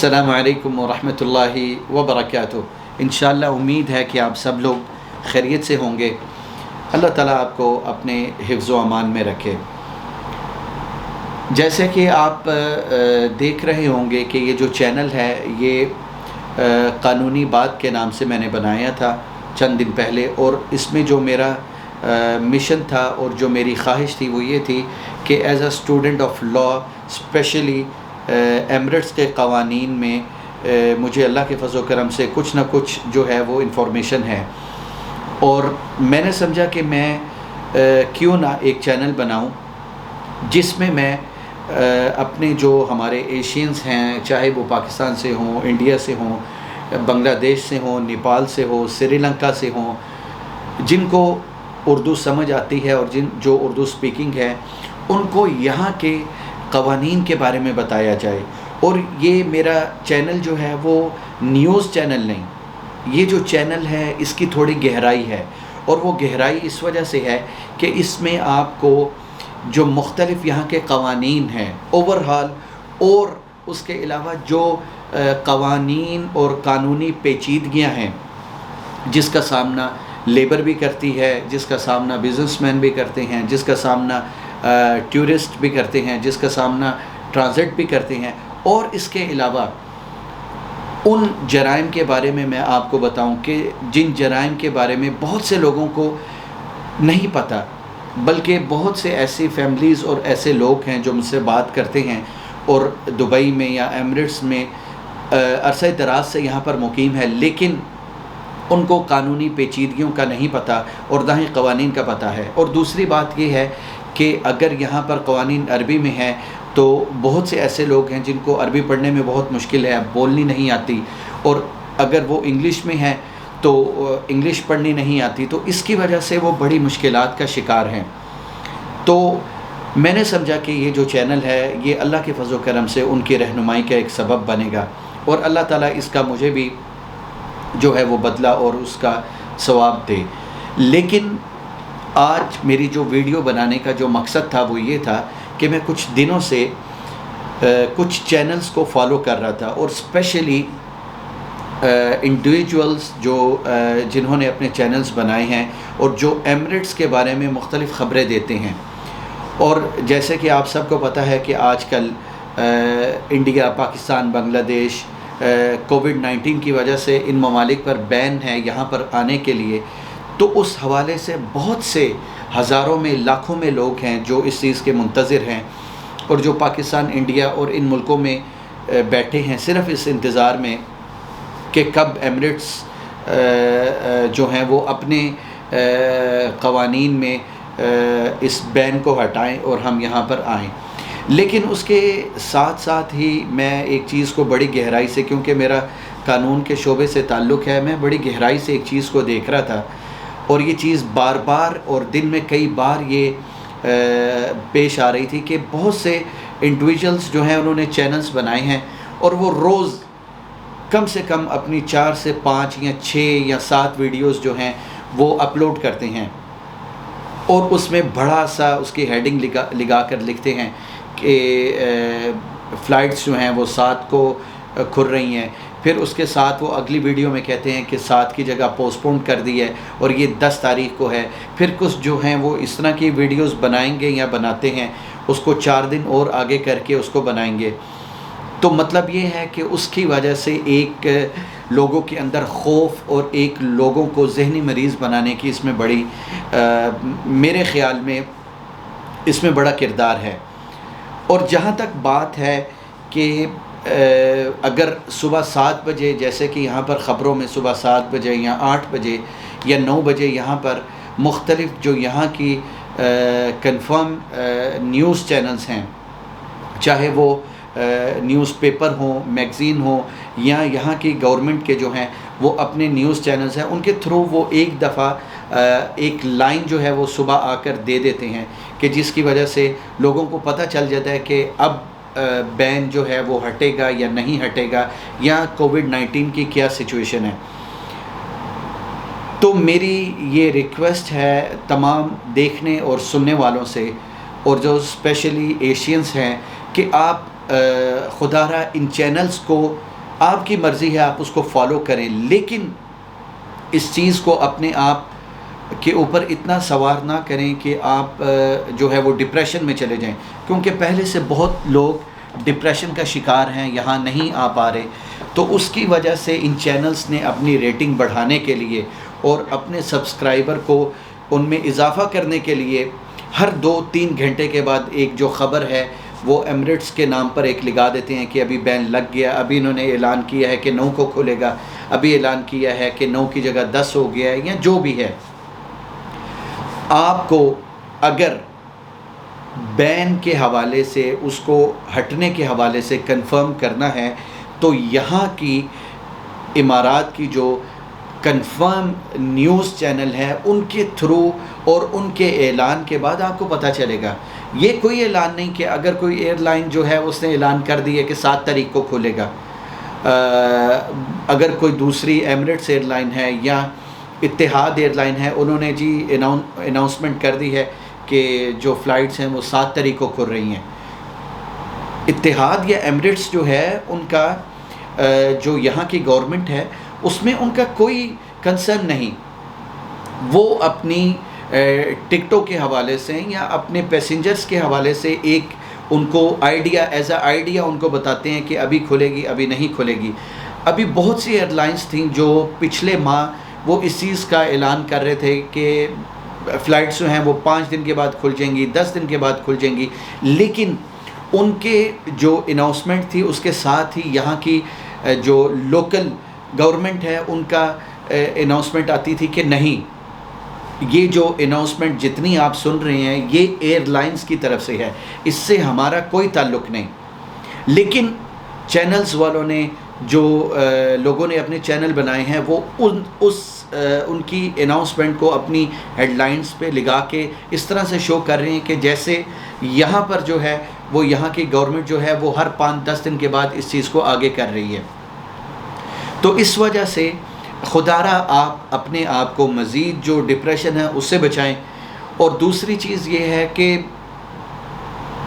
السلام علیکم ورحمۃ اللہ وبرکاتہ۔ انشاءاللہ امید ہے کہ آپ سب لوگ خیریت سے ہوں گے۔ اللہ تعالیٰ آپ کو اپنے حفظ و امان میں رکھے۔ جیسے کہ آپ دیکھ رہے ہوں گے کہ یہ جو چینل ہے یہ قانونی بات کے نام سے میں نے بنایا تھا چند دن پہلے، اور اس میں جو میرا مشن تھا اور جو میری خواہش تھی وہ یہ تھی کہ as a student of law especially Emirates کے قوانین میں مجھے اللہ کے فضل و کرم سے کچھ نہ کچھ جو ہے وہ انفارمیشن ہے، اور میں نے سمجھا کہ میں کیوں نہ ایک چینل بناؤں جس میں میں اپنے جو ہمارے ایشینز ہیں، چاہے وہ پاکستان سے ہوں، انڈیا سے ہوں، بنگلہ دیش سے ہوں، نیپال سے ہوں، سری لنکا سے ہوں، جن کو اردو سمجھ آتی ہے اور جو اردو سپیکنگ ہے، ان کو یہاں کے قوانین کے بارے میں بتایا جائے۔ اور یہ میرا چینل جو ہے وہ نیوز چینل نہیں، یہ جو چینل ہے اس کی تھوڑی گہرائی ہے، اور وہ گہرائی اس وجہ سے ہے کہ اس میں آپ کو جو مختلف یہاں کے قوانین ہیں اوورہال، اور اس کے علاوہ جو قوانین اور قانونی پیچیدگیاں ہیں جس کا سامنا لیبر بھی کرتی ہے، جس کا سامنا بزنس مین بھی کرتے ہیں، جس کا سامنا ٹورسٹ بھی کرتے ہیں، جس کا سامنا ٹرانزٹ بھی کرتے ہیں، اور اس کے علاوہ ان جرائم کے بارے میں آپ کو بتاؤں کہ جن جرائم کے بارے میں بہت سے لوگوں کو نہیں پتہ، بلکہ بہت سے ایسی فیملیز اور ایسے لوگ ہیں جو مجھ سے بات کرتے ہیں اور دبئی میں یا ایمریٹس میں عرصہ دراز سے یہاں پر مقیم ہے، لیکن ان کو قانونی پیچیدگیوں کا نہیں پتہ اور نہ ہی قوانین کا پتہ ہے۔ اور دوسری بات یہ ہے کہ اگر یہاں پر قوانین عربی میں ہیں تو بہت سے ایسے لوگ ہیں جن کو عربی پڑھنے میں بہت مشکل ہے، بولنی نہیں آتی، اور اگر وہ انگلش میں ہیں تو انگلش پڑھنی نہیں آتی، تو اس کی وجہ سے وہ بڑی مشکلات کا شکار ہیں۔ تو میں نے سمجھا کہ یہ جو چینل ہے یہ اللہ کے فضل و کرم سے ان کی رہنمائی کا ایک سبب بنے گا، اور اللہ تعالیٰ اس کا مجھے بھی جو ہے وہ بدلہ اور اس کا ثواب دے۔ لیکن آج میری جو ویڈیو بنانے کا جو مقصد تھا وہ یہ تھا کہ میں کچھ دنوں سے کچھ چینلز کو فالو کر رہا تھا، اور اسپیشلی انڈیویجولز جنہوں نے اپنے چینلز بنائے ہیں اور جو ایمریٹس کے بارے میں مختلف خبریں دیتے ہیں۔ اور جیسے کہ آپ سب کو پتہ ہے کہ آج کل انڈیا، پاکستان، بنگلہ دیش کووڈ-19 کی وجہ سے ان ممالک پر بین ہے یہاں پر آنے کے لیے، تو اس حوالے سے بہت سے ہزاروں میں، لاکھوں میں لوگ ہیں جو اس چیز کے منتظر ہیں، اور جو پاکستان، انڈیا اور ان ملکوں میں بیٹھے ہیں صرف اس انتظار میں کہ کب ایمریٹس جو ہیں وہ اپنے قوانین میں اس بین کو ہٹائیں اور ہم یہاں پر آئیں۔ لیکن اس کے ساتھ ساتھ ہی میں ایک چیز کو بڑی گہرائی سے، کیونکہ میرا قانون کے شعبے سے تعلق ہے، میں بڑی گہرائی سے ایک چیز کو دیکھ رہا تھا، اور یہ چیز بار بار اور دن میں کئی بار یہ پیش آ رہی تھی کہ بہت سے انڈیویجولز جو ہیں انہوں نے چینلز بنائے ہیں، اور وہ روز کم سے کم اپنی 4 سے 5 یا 6 یا 7 ویڈیوز جو ہیں وہ اپلوڈ کرتے ہیں، اور اس میں بڑا سا اس کی ہیڈنگ لگا کر لکھتے ہیں کہ فلائٹس جو ہیں وہ 7 کو کھل رہی ہیں، پھر اس کے ساتھ وہ اگلی ویڈیو میں کہتے ہیں کہ 7 کی جگہ پوسٹ پون کر دی ہے اور یہ 10 تاریخ کو ہے، پھر کچھ جو ہیں وہ اس طرح کی ویڈیوز بنائیں گے یا بناتے ہیں، اس کو 4 دن اور آگے کر کے اس کو بنائیں گے۔ تو مطلب یہ ہے کہ اس کی وجہ سے ایک لوگوں کے اندر خوف اور ایک لوگوں کو ذہنی مریض بنانے کی اس میں بڑی میرے خیال میں اس میں بڑا کردار ہے۔ اور جہاں تک بات ہے کہ اگر صبح 7 بجے، جیسے کہ یہاں پر خبروں میں صبح 7 بجے یا 8 بجے یا 9 بجے یہاں پر مختلف جو یہاں کی کنفرم نیوز چینلز ہیں، چاہے وہ نیوز پیپر ہوں، میگزین ہوں، یا یہاں کی گورنمنٹ کے جو ہیں وہ اپنے نیوز چینلز ہیں، ان کے تھرو وہ ایک دفعہ ایک لائن جو ہے وہ صبح آ کر دے دیتے ہیں کہ جس کی وجہ سے لوگوں کو پتہ چل جاتا ہے کہ اب بین جو ہے وہ ہٹے گا یا نہیں ہٹے گا، یا کووڈ-19 کی کیا سچویشن ہے۔ تو میری یہ ریکویسٹ ہے تمام دیکھنے اور سننے والوں سے، اور جو اسپیشلی ایشینز ہیں، کہ آپ خدا را ان چینلز کو آپ کی مرضی ہے، آپ اس کو فالو کریں، لیکن اس چیز کو اپنے آپ کے اوپر اتنا سوار نہ کریں کہ آپ جو ہے وہ ڈپریشن میں چلے جائیں، کیونکہ پہلے سے بہت لوگ ڈپریشن کا شکار ہیں، یہاں نہیں آ پا رہے. تو اس کی وجہ سے ان چینلز نے اپنی ریٹنگ بڑھانے کے لیے اور اپنے سبسکرائبر کو ان میں اضافہ کرنے کے لیے ہر 2-3 گھنٹے کے بعد ایک جو خبر ہے وہ ایمریٹس کے نام پر ایک لگا دیتے ہیں کہ ابھی بین لگ گیا، ابھی انہوں نے اعلان کیا ہے کہ 9 کو کھلے گا، ابھی اعلان کیا ہے کہ 9 کی جگہ 10 ہو گیا ہے، یا جو بھی ہے. آپ کو اگر بین کے حوالے سے، اس کو ہٹنے کے حوالے سے کنفرم کرنا ہے تو یہاں کی امارات کی جو کنفرم نیوز چینل ہے ان کے تھرو اور ان کے اعلان کے بعد آپ کو پتہ چلے گا. یہ کوئی اعلان نہیں کہ اگر کوئی ایئر لائن جو ہے اس نے اعلان کر دی ہے کہ 7 تاریخ کو کھلے گا، اگر کوئی دوسری ایمریٹس ایئر لائن ہے یا اتحاد ایئر لائن ہے، انہوں نے جی اناؤنسمنٹ کر دی ہے کہ جو فلائٹس ہیں وہ 7 تاریخ کو کھل رہی ہیں. اتحاد یا ایمریٹس جو ہے ان کا جو یہاں کی گورنمنٹ ہے اس میں ان کا کوئی کنسرن نہیں. وہ اپنی ٹکٹوں کے حوالے سے یا اپنے پیسنجرز کے حوالے سے ایک ان کو آئیڈیا، ایز اے آئیڈیا ان کو بتاتے ہیں کہ ابھی کھلے گی، ابھی نہیں کھلے گی. ابھی بہت سی ایئر لائنس تھیں جو پچھلے ماہ وہ اس چیز کا اعلان کر رہے تھے کہ فلائٹس جو ہیں وہ 5 دن کے بعد کھل جائیں گی، 10 دن کے بعد کھل جائیں گی، لیکن ان کے جو اناؤنسمنٹ تھی اس کے ساتھ ہی یہاں کی جو لوکل گورنمنٹ ہے ان کا اناؤنسمنٹ آتی تھی کہ نہیں، یہ جو اناؤنسمنٹ جتنی آپ سن رہے ہیں یہ ایئر لائنز کی طرف سے ہے، اس سے ہمارا کوئی تعلق نہیں. لیکن چینلز والوں نے، جو لوگوں نے اپنے چینل بنائے ہیں، وہ ان کی اناؤنسمنٹ کو اپنی ہیڈ لائنز پہ لگا کے اس طرح سے شو کر رہے ہیں کہ جیسے یہاں پر جو ہے وہ یہاں کی گورنمنٹ جو ہے وہ ہر 5-10 دن کے بعد اس چیز کو آگے کر رہی ہے. تو اس وجہ سے خدا را آپ اپنے آپ کو مزید جو ڈپریشن ہے اس سے بچائیں. اور دوسری چیز یہ ہے کہ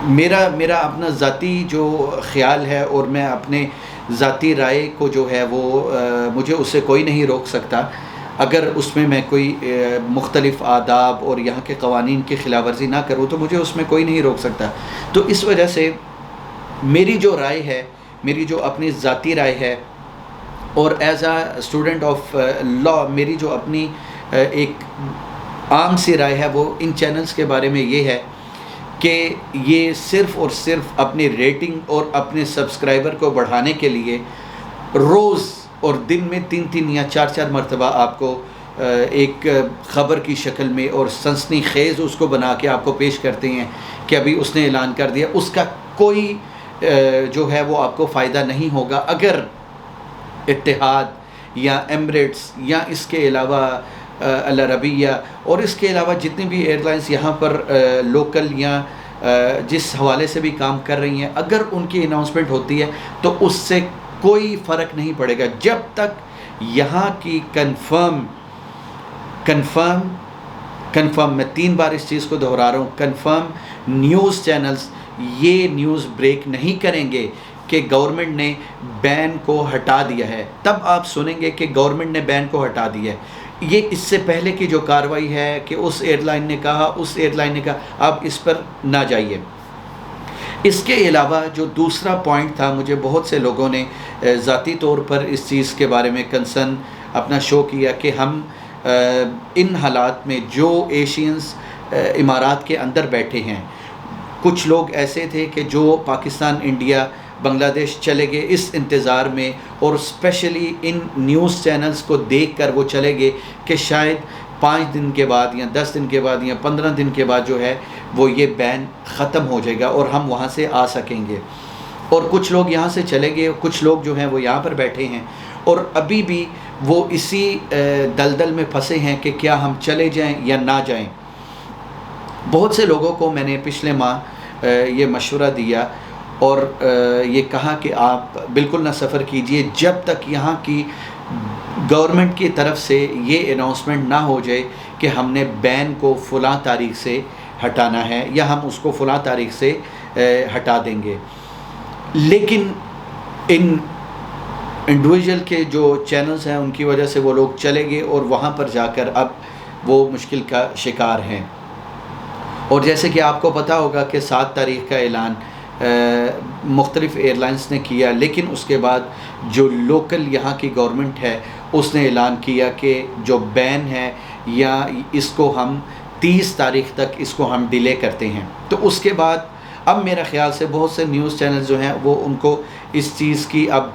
میرا اپنا ذاتی جو خیال ہے اور میں اپنے ذاتی رائے کو جو ہے وہ مجھے اس سے کوئی نہیں روک سکتا. اگر اس میں کوئی مختلف آداب اور یہاں کے قوانین کی خلاف ورزی نہ کروں تو مجھے اس میں کوئی نہیں روک سکتا. تو اس وجہ سے میری جو رائے ہے، میری جو اپنی ذاتی رائے ہے، اور ایز اے اسٹوڈنٹ آف لا میری جو اپنی ایک عام سی رائے ہے وہ ان چینلز کے بارے میں یہ ہے کہ یہ صرف اور صرف اپنی ریٹنگ اور اپنے سبسکرائبر کو بڑھانے کے لیے روز اور دن میں 3 یا 4 مرتبہ آپ کو ایک خبر کی شکل میں اور سنسنی خیز اس کو بنا کے آپ کو پیش کرتے ہیں کہ ابھی اس نے اعلان کر دیا. اس کا کوئی جو ہے وہ آپ کو فائدہ نہیں ہوگا. اگر اتحاد یا ایمریٹس یا اس کے علاوہ العربیہ اور اس کے علاوہ جتنی بھی ایئر لائنس یہاں پر لوکل یا جس حوالے سے بھی کام کر رہی ہیں، اگر ان کی اناؤنسمنٹ ہوتی ہے تو اس سے کوئی فرق نہیں پڑے گا جب تک یہاں کی کنفرم میں 3 بار اس چیز کو دہرا رہا ہوں، کنفرم نیوز چینلز یہ نیوز بریک نہیں کریں گے کہ گورنمنٹ نے بین کو ہٹا دیا ہے. تب آپ سنیں گے کہ گورنمنٹ نے بین کو ہٹا دیا ہے. یہ اس سے پہلے کی جو کارروائی ہے کہ اس ایئر لائن نے کہا، اس ایئر لائن نے کہا، آپ اس پر نہ جائیے. اس کے علاوہ جو دوسرا پوائنٹ تھا، مجھے بہت سے لوگوں نے ذاتی طور پر اس چیز کے بارے میں کنسرن اپنا شو کیا کہ ہم ان حالات میں جو ایشینز امارات کے اندر بیٹھے ہیں، کچھ لوگ ایسے تھے کہ جو پاکستان، انڈیا، بنگلہ دیش چلے گئے اس انتظار میں، اور اسپیشلی ان نیوز چینلز کو دیکھ کر وہ چلے گئے کہ شاید 5 دن کے بعد یا 10 دن کے بعد یا 15 دن کے بعد جو ہے وہ یہ بین ختم ہو جائے گا اور ہم وہاں سے آ سکیں گے. اور کچھ لوگ یہاں سے چلے گئے، کچھ لوگ جو ہیں وہ یہاں پر بیٹھے ہیں اور ابھی بھی وہ اسی دلدل میں پھنسے ہیں کہ کیا ہم چلے جائیں یا نہ جائیں. بہت سے لوگوں کو میں نے پچھلے ماہ یہ مشورہ دیا اور یہ کہا کہ آپ بالکل نہ سفر کیجئے جب تک یہاں کی گورنمنٹ کی طرف سے یہ اناؤنسمنٹ نہ ہو جائے کہ ہم نے بین کو فلاں تاریخ سے ہٹانا ہے یا ہم اس کو فلاں تاریخ سے ہٹا دیں گے. لیکن ان انڈیویژل کے جو چینلز ہیں ان کی وجہ سے وہ لوگ چلے گئے اور وہاں پر جا کر اب وہ مشکل کا شکار ہیں. اور جیسے کہ آپ کو پتہ ہوگا کہ 7 تاریخ کا اعلان مختلف ایئر لائنس نے کیا، لیکن اس کے بعد جو لوکل یہاں کی گورنمنٹ ہے اس نے اعلان کیا کہ جو بین ہے یا اس کو ہم 30 تاریخ تک اس کو ہم ڈیلے کرتے ہیں. تو اس کے بعد اب میرا خیال سے بہت سے نیوز چینل جو ہیں وہ ان کو اس چیز کی اب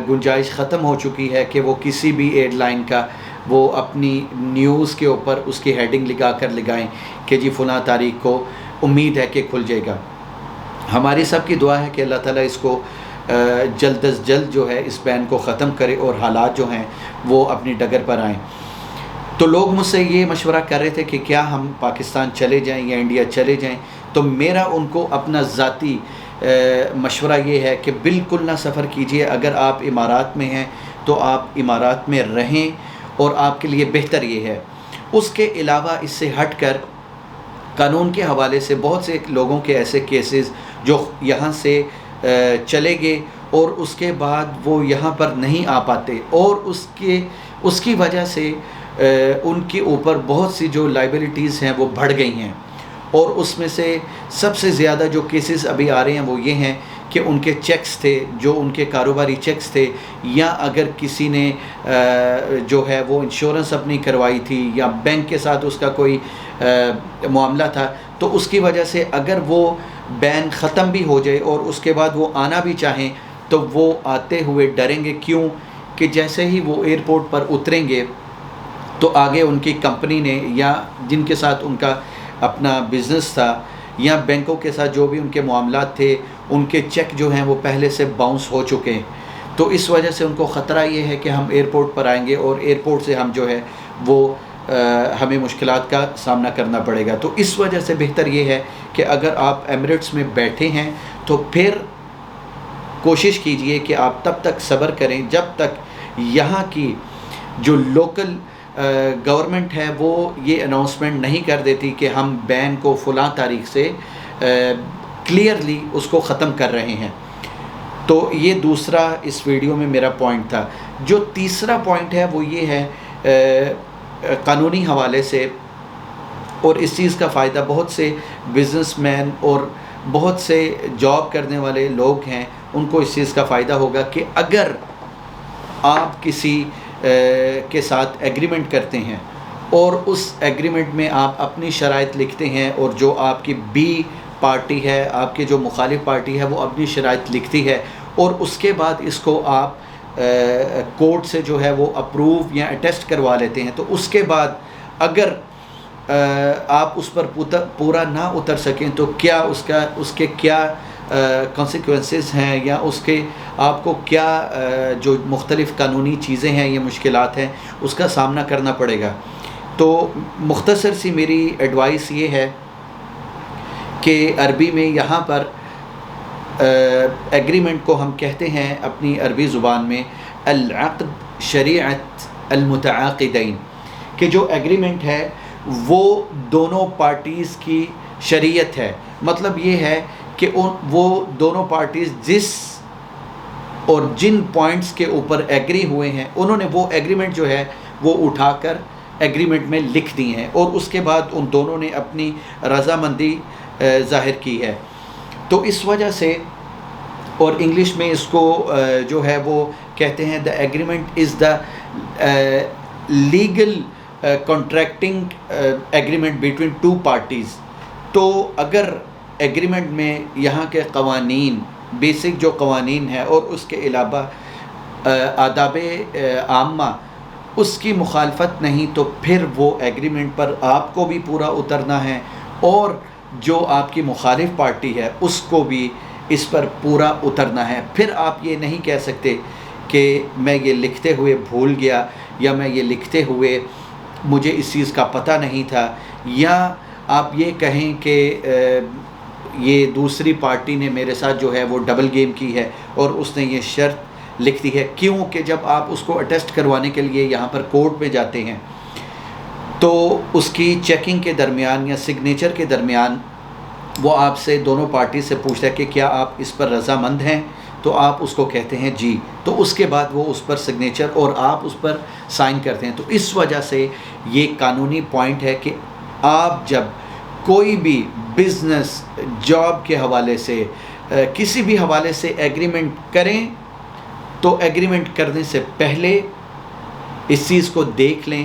گنجائش ختم ہو چکی ہے کہ وہ کسی بھی ایئر لائن کا وہ اپنی نیوز کے اوپر اس کی ہیڈنگ لگا کر لگائیں کہ جی فلاں تاریخ کو امید ہے کہ کھل جائے گا. ہماری سب کی دعا ہے کہ اللہ تعالیٰ اس کو جلد از جلد جو ہے اس بین کو ختم کرے اور حالات جو ہیں وہ اپنی ڈگر پر آئیں. تو لوگ مجھ سے یہ مشورہ کر رہے تھے کہ کیا ہم پاکستان چلے جائیں یا انڈیا چلے جائیں. تو میرا ان کو اپنا ذاتی مشورہ یہ ہے کہ بالکل نہ سفر کیجئے. اگر آپ امارات میں ہیں تو آپ امارات میں رہیں اور آپ کے لیے بہتر یہ ہے. اس کے علاوہ اس سے ہٹ کر قانون کے حوالے سے بہت سے لوگوں کے ایسے کیسز جو یہاں سے چلے گئے اور اس کے بعد وہ یہاں پر نہیں آ پاتے اور اس کی وجہ سے ان کے اوپر بہت سی جو لائبلٹیز ہیں وہ بڑھ گئی ہیں. اور اس میں سے سب سے زیادہ جو کیسز ابھی آ رہے ہیں وہ یہ ہیں کہ ان کے چیکس تھے جو ان کے کاروباری چیکس تھے، یا اگر کسی نے جو ہے وہ انشورنس اپنی کروائی تھی یا بینک کے ساتھ اس کا کوئی معاملہ تھا، تو اس کی وجہ سے اگر وہ بین ختم بھی ہو جائے اور اس کے بعد وہ آنا بھی چاہیں تو وہ آتے ہوئے ڈریں گے. کیوں کہ جیسے ہی وہ ایئرپورٹ پر اتریں گے تو آگے ان کی کمپنی نے یا جن کے ساتھ ان کا اپنا بزنس تھا یا بینکوں کے ساتھ جو بھی ان کے معاملات تھے ان کے چیک جو ہیں وہ پہلے سے باؤنس ہو چکے ہیں. تو اس وجہ سے ان کو خطرہ یہ ہے کہ ہم ایئرپورٹ پر آئیں گے اور ایئرپورٹ سے ہم جو ہے وہ ہمیں مشکلات کا سامنا کرنا پڑے گا. تو اس وجہ سے بہتر یہ ہے کہ اگر آپ ایمریٹس میں بیٹھے ہیں تو پھر کوشش کیجئے کہ آپ تب تک صبر کریں جب تک یہاں کی جو لوکل گورنمنٹ ہے وہ یہ اناؤنسمنٹ نہیں کر دیتی کہ ہم بین کو فلاں تاریخ سے کلیئرلی اس کو ختم کر رہے ہیں. تو یہ دوسرا اس ویڈیو میں میرا پوائنٹ تھا. جو تیسرا پوائنٹ ہے وہ یہ ہے قانونی حوالے سے، اور اس چیز کا فائدہ بہت سے بزنس مین اور بہت سے جاب کرنے والے لوگ ہیں ان کو اس چیز کا فائدہ ہوگا کہ اگر آپ کسی کے ساتھ ایگریمنٹ کرتے ہیں اور اس ایگریمنٹ میں آپ اپنی شرائط لکھتے ہیں اور جو آپ کی بی پارٹی ہے، آپ کی جو مخالف پارٹی ہے، وہ اپنی شرائط لکھتی ہے اور اس کے بعد اس کو آپ کورٹ سے جو ہے وہ اپروو یا اٹیسٹ کروا لیتے ہیں، تو اس کے بعد اگر آپ اس پر پورا نہ اتر سکیں تو کیا اس کے کیا کانسیکوینسز ہیں یا اس کے آپ کو کیا جو مختلف قانونی چیزیں ہیں یا مشکلات ہیں اس کا سامنا کرنا پڑے گا. تو مختصر سی میری ایڈوائس یہ ہے کہ عربی میں یہاں پر ایگریمنٹ کو ہم کہتے ہیں اپنی عربی زبان میں العقد شریعت المتعاقدین، کہ جو ایگریمنٹ ہے وہ دونوں پارٹیز کی شریعت ہے. مطلب یہ ہے کہ وہ دونوں پارٹیز جس اور جن پوائنٹس کے اوپر ایگری ہوئے ہیں انہوں نے وہ ایگریمنٹ جو ہے وہ اٹھا کر ایگریمنٹ میں لکھ دی ہیں اور اس کے بعد ان دونوں نے اپنی رضامندی ظاہر کی ہے. تو اس وجہ سے، اور انگلش میں اس کو جو ہے وہ کہتے ہیں the agreement is the legal contracting agreement between two parties. تو اگر ایگریمنٹ میں یہاں کے قوانین، بیسک جو قوانین ہیں اور اس کے علاوہ آداب عامہ اس کی مخالفت نہیں تو پھر وہ ایگریمنٹ پر آپ کو بھی پورا اترنا ہے اور جو آپ کی مخالف پارٹی ہے اس کو بھی اس پر پورا اترنا ہے. پھر آپ یہ نہیں کہہ سکتے کہ میں یہ لکھتے ہوئے بھول گیا یا میں یہ لکھتے ہوئے مجھے اس چیز کا پتہ نہیں تھا، یا آپ یہ کہیں کہ یہ دوسری پارٹی نے میرے ساتھ جو ہے وہ ڈبل گیم کی ہے اور اس نے یہ شرط لکھ دی ہے. کیوں کہ جب آپ اس کو اٹیسٹ کروانے کے لیے یہاں پر کورٹ میں جاتے ہیں تو اس کی چیکنگ کے درمیان یا سگنیچر کے درمیان وہ آپ سے دونوں پارٹی سے پوچھتا ہے کہ کیا آپ اس پر رضامند ہیں. تو آپ اس کو کہتے ہیں جی، تو اس کے بعد وہ اس پر سگنیچر اور آپ اس پر سائن کرتے ہیں۔ تو اس وجہ سے یہ قانونی پوائنٹ ہے کہ آپ جب کوئی بھی بزنس، جاب کے حوالے سے، کسی بھی حوالے سے ایگریمنٹ کریں تو ایگریمنٹ کرنے سے پہلے اس چیز کو دیکھ لیں،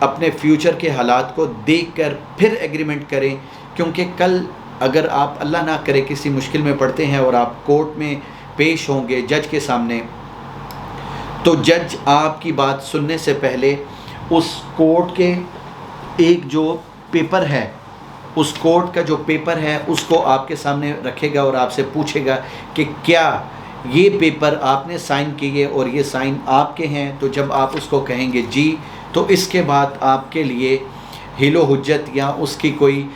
اپنے فیوچر کے حالات کو دیکھ کر پھر ایگریمنٹ کریں، کیونکہ کل اگر آپ اللہ نہ کرے کسی مشکل میں پڑتے ہیں اور آپ کورٹ میں پیش ہوں گے جج کے سامنے، تو جج آپ کی بات سننے سے پہلے اس کورٹ کے ایک جو پیپر ہے، اس کورٹ کا جو پیپر ہے اس کو آپ کے سامنے رکھے گا اور آپ سے پوچھے گا کہ کیا یہ پیپر آپ نے سائن کیے اور یہ سائن آپ کے ہیں؟ تو جب آپ اس کو کہیں گے جی، تو اس کے بعد آپ کے لیے حیل و حجت یا اس کی کوئی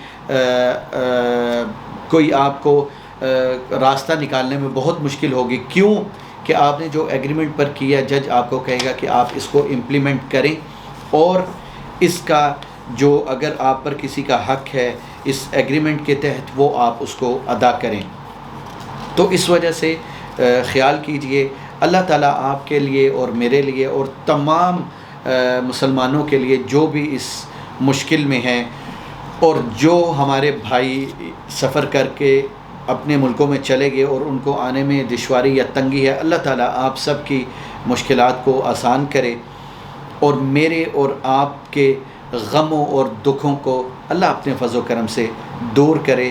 آپ کو راستہ نکالنے میں بہت مشکل ہوگی۔ کیوں کہ آپ نے جو ایگریمنٹ پر کیا، جج آپ کو کہے گا کہ آپ اس کو امپلیمنٹ کریں اور اس کا جو اگر آپ پر کسی کا حق ہے اس ایگریمنٹ کے تحت وہ آپ اس کو ادا کریں۔ تو اس وجہ سے خیال کیجئے، اللہ تعالیٰ آپ کے لیے اور میرے لیے اور تمام مسلمانوں کے لیے جو بھی اس مشکل میں ہیں اور جو ہمارے بھائی سفر کر کے اپنے ملکوں میں چلے گئے اور ان کو آنے میں دشواری یا تنگی ہے، اللہ تعالیٰ آپ سب کی مشکلات کو آسان کرے اور میرے اور آپ کے غموں اور دکھوں کو اللہ اپنے فضل و کرم سے دور کرے۔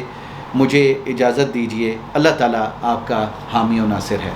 مجھے اجازت دیجیے، اللہ تعالیٰ آپ کا حامی و ناصر ہے۔